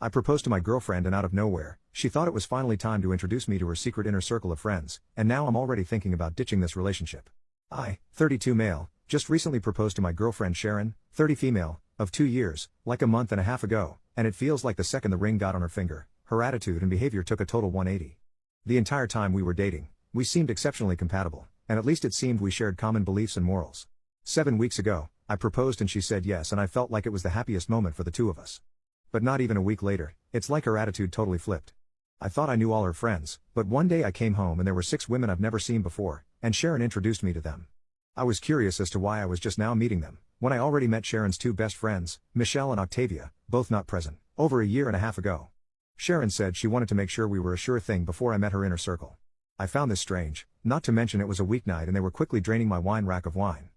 I proposed to my girlfriend and out of nowhere, she thought it was finally time to introduce me to her secret inner circle of friends, and now I'm already thinking about ditching this relationship. I, 32 male, just recently proposed to my girlfriend Sharon, 30 female, of 2 years, like a month and a half ago, and it feels like the second the ring got on her finger, her attitude and behavior took a total 180. The entire time we were dating, we seemed exceptionally compatible, and at least it seemed we shared common beliefs and morals. 7 weeks ago, I proposed and she said yes, and I felt like it was the happiest moment for the two of us. But not even a week later, it's like her attitude totally flipped. I thought I knew all her friends, but one day I came home and there were 6 women I've never seen before, and Sharon introduced me to them. I was curious as to why I was just now meeting them, when I already met Sharon's 2 best friends, Michelle and Octavia, both not present, over a year and a half ago. Sharon said she wanted to make sure we were a sure thing before I met her inner circle. I found this strange, not to mention it was a weeknight and they were quickly draining my wine rack of wine.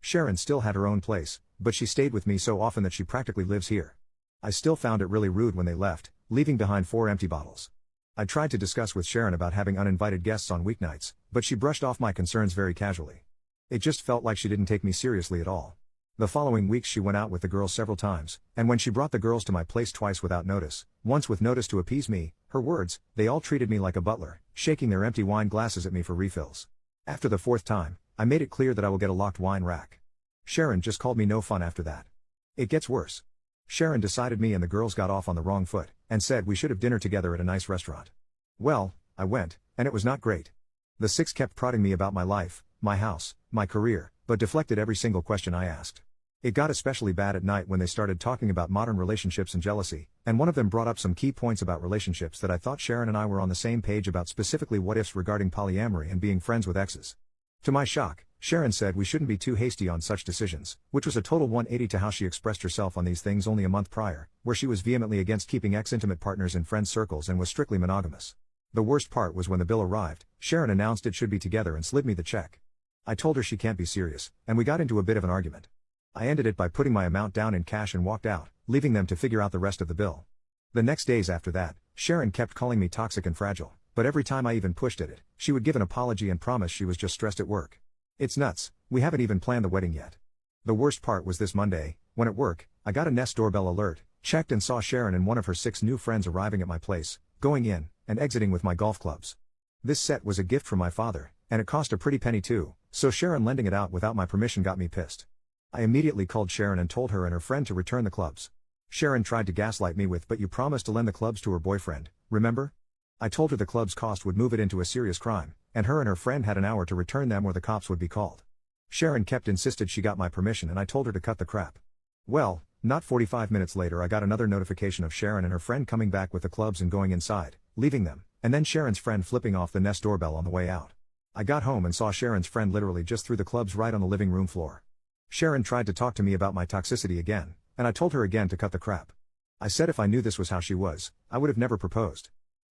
Sharon still had her own place, but she stayed with me so often that she practically lives here. I still found it really rude when they left, leaving behind 4 empty bottles. I tried to discuss with Sharon about having uninvited guests on weeknights, but she brushed off my concerns very casually. It just felt like she didn't take me seriously at all. The following weeks she went out with the girls several times, and when she brought the girls to my place twice without notice, once with notice to appease me, her words, they all treated me like a butler, shaking their empty wine glasses at me for refills. After the 4th time, I made it clear that I will get a locked wine rack. Sharon just called me no fun after that. It gets worse. Sharon decided me and the girls got off on the wrong foot, and said we should have dinner together at a nice restaurant. Well, I went, and it was not great. The 6 kept prodding me about my life, my house, my career, but deflected every single question I asked. It got especially bad at night when they started talking about modern relationships and jealousy, and one of them brought up some key points about relationships that I thought Sharon and I were on the same page about, specifically what ifs regarding polyamory and being friends with exes. To my shock, Sharon said we shouldn't be too hasty on such decisions, which was a total 180 to how she expressed herself on these things only a month prior, where she was vehemently against keeping ex-intimate partners in friend circles and was strictly monogamous. The worst part was when the bill arrived, Sharon announced it should be together and slid me the check. I told her she can't be serious, and we got into a bit of an argument. I ended it by putting my amount down in cash and walked out, leaving them to figure out the rest of the bill. The next days after that, Sharon kept calling me toxic and fragile, but every time I even pushed at it, she would give an apology and promise she was just stressed at work. It's nuts, we haven't even planned the wedding yet. The worst part was this Monday, when at work, I got a Nest doorbell alert, checked and saw Sharon and one of her 6 new friends arriving at my place, going in, and exiting with my golf clubs. This set was a gift from my father, and it cost a pretty penny too, so Sharon lending it out without my permission got me pissed. I immediately called Sharon and told her and her friend to return the clubs. Sharon tried to gaslight me with, "But you promised to lend the clubs to her boyfriend, remember?" I told her the club's cost would move it into a serious crime, and her friend had an hour to return them or the cops would be called. Sharon kept insisted she got my permission and I told her to cut the crap. Well, not 45 minutes later I got another notification of Sharon and her friend coming back with the clubs and going inside, leaving them, and then Sharon's friend flipping off the Nest doorbell on the way out. I got home and saw Sharon's friend literally just threw the clubs right on the living room floor. Sharon tried to talk to me about my toxicity again, and I told her again to cut the crap. I said if I knew this was how she was, I would have never proposed.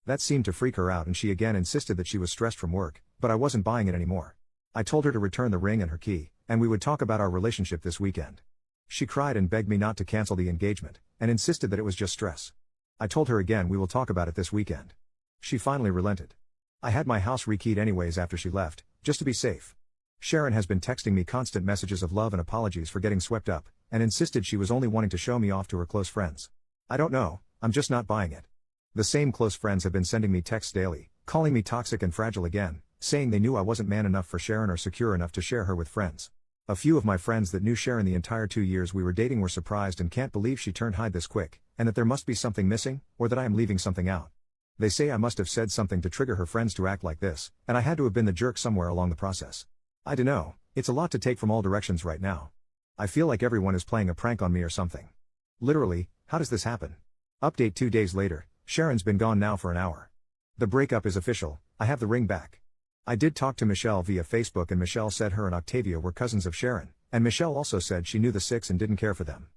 That seemed to freak her out and she again insisted that she was stressed from work, but I wasn't buying it anymore. I told her to return the ring and her key, and we would talk about our relationship this weekend. She cried and begged me not to cancel the engagement, and insisted that it was just stress. I told her again we will talk about it this weekend. She finally relented. I had my house rekeyed anyways after she left, just to be safe. Sharon has been texting me constant messages of love and apologies for getting swept up, and insisted she was only wanting to show me off to her close friends. I don't know, I'm just not buying it. The same close friends have been sending me texts daily, calling me toxic and fragile again, saying they knew I wasn't man enough for Sharon or secure enough to share her with friends. A few of my friends that knew Sharon the entire 2 years we were dating were surprised and can't believe she turned hide this quick, and that there must be something missing, or that I am leaving something out. They say I must have said something to trigger her friends to act like this, and I had to have been the jerk somewhere along the process. I dunno, it's a lot to take from all directions right now. I feel like everyone is playing a prank on me or something. Literally, how does this happen? Update 2 days later, Sharon's been gone now for an hour. The breakup is official, I have the ring back. I did talk to Michelle via Facebook and Michelle said her and Octavia were cousins of Sharon, and Michelle also said she knew the 6 and didn't care for them.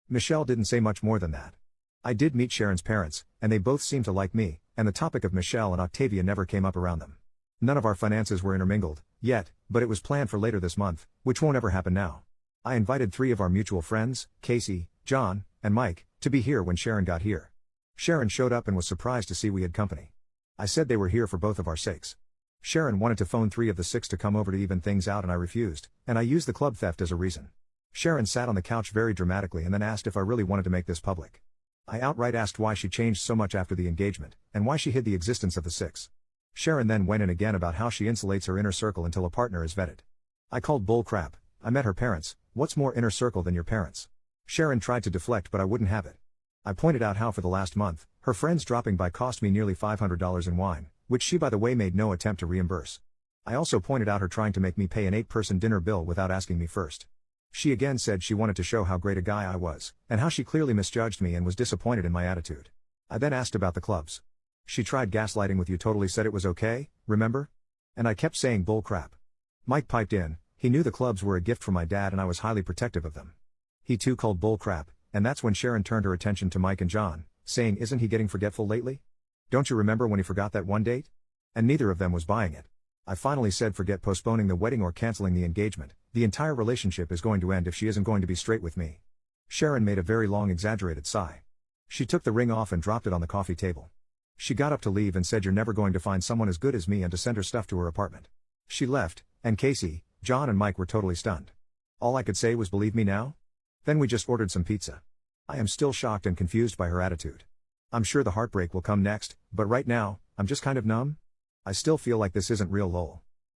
Michelle didn't say much more than that. I did meet Sharon's parents, and they both seemed to like me, and the topic of Michelle and Octavia never came up around them. None of our finances were intermingled, yet, but it was planned for later this month, which won't ever happen now. I invited 3 of our mutual friends, Casey, John, and Mike, to be here when Sharon got here. Sharon showed up and was surprised to see we had company. I said they were here for both of our sakes. Sharon wanted to phone 3 of the 6 to come over to even things out and I refused, and I used the club theft as a reason. Sharon sat on the couch very dramatically and then asked if I really wanted to make this public. I outright asked why she changed so much after the engagement, and why she hid the existence of the six. Sharon then went in again about how she insulates her inner circle until a partner is vetted. I called bull crap. I met her parents. What's more inner circle than your parents? Sharon tried to deflect, but I wouldn't have it. I pointed out how for the last month, her friends dropping by cost me nearly $500 in wine, which she by the way made no attempt to reimburse. I also pointed out her trying to make me pay an 8-person dinner bill without asking me first. She again said she wanted to show how great a guy I was, and how she clearly misjudged me and was disappointed in my attitude. I then asked about the clubs. She tried gaslighting with you, totally said it was okay, remember? And I kept saying bull crap. Mike piped in. He knew the clubs were a gift from my dad and I was highly protective of them. He too called bull crap, and that's when Sharon turned her attention to Mike and John, saying, isn't he getting forgetful lately? Don't you remember when he forgot that one date? And neither of them was buying it. I finally said forget postponing the wedding or canceling the engagement, the entire relationship is going to end if she isn't going to be straight with me. Sharon made a very long exaggerated sigh. She took the ring off and dropped it on the coffee table. She got up to leave and said you're never going to find someone as good as me and to send her stuff to her apartment. She left, and Casey, John and Mike were totally stunned. All I could say was believe me now? Then we just ordered some pizza. I am still shocked and confused by her attitude. I'm sure the heartbreak will come next, but right now, I'm just kind of numb. I still feel like this isn't real lol.